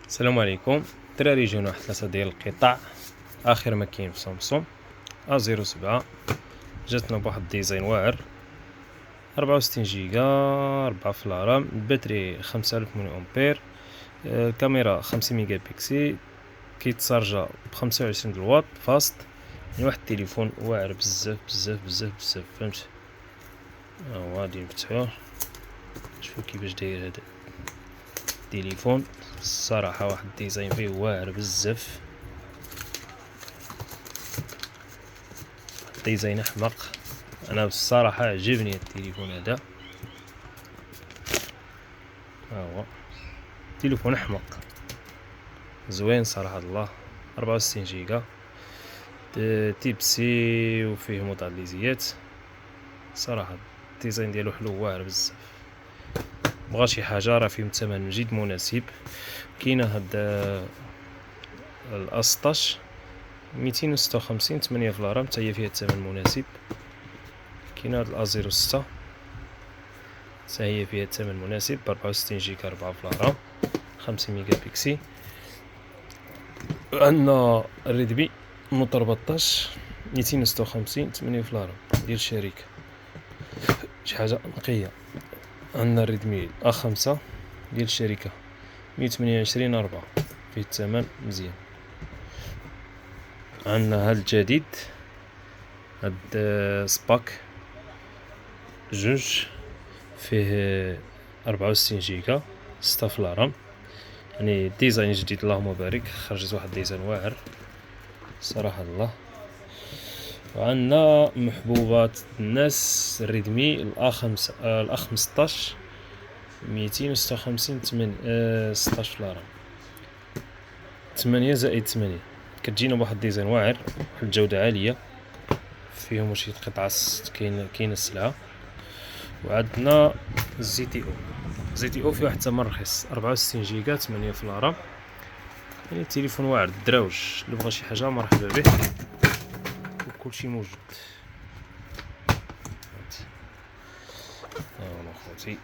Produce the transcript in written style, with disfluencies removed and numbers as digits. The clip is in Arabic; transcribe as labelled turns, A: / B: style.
A: السلام عليكم الدراري. جاونا واحد 3 ديال القطع اخر ما كاين في سامسونج A07. جاتنا بواحد الديزاين واعر، 64 جيجا، 4 في الرام، الباتري 5000 ملي امبير، الكاميرا 50 ميجا بكسل، كيتشارجا ب 25 الواط فاست. يعني واحد التليفون واعر بزاف بزاف بزاف بزاف، فهمت؟ ها هو غادي نفتحوه نشوفو كيفاش داير هذا التليفون. الصراحه واحد الديزاين فيه واعر بزاف، ديزاين احمق. انا بصراحه عجبني التليفون هذا. ها هو تليفون احمق زوين صراحه الله. 64 جيجا، تيب سي، وفيه موداليزيات. صراحه الديزاين ديالو حلو واعر بزاف. بغا شي حاجه راه فيه ثمن جد مناسب. كاينه هاد ال 16 256 8 في الغرام، حتى هي فيها الثمن مناسب. كاينه هاد ال A06 حتى هي فيها الثمن مناسب ب 64 جيجا، 4 في الغرام، 50 ميجا بكسل. عندنا الريدمي نوت 14 256 8 في الغرام ديال الشركة، شي حاجة نقية. عندنا الريدمي A5 ديال الشركة 128 4، فيه الثمن مزيان. عندنا هاد الجديد، هاد سباك جوج، فيه 64 جيجا، 6 في الرام. يعني ديزاين جديد اللهم بارك، خرجت واحد ديزاين واعر صراحة الله. وعندنا محبوبات الناس الريدمي الأ 15 256 16 في الرام، 8 زائد 8. كتجينا بواحد ديزاين واعر، واحد الجودة عالية، فيهم شي قطعة كاين السلعة. وعندنا الزي تي او فيه واحد الثمن رخيص، 64 جيجا، 8 في الرام. يعني التليفون واعر الدراوج، اللي بغا شي حاجة مرحبا به، وكلشي موجود. ها هو خوتي.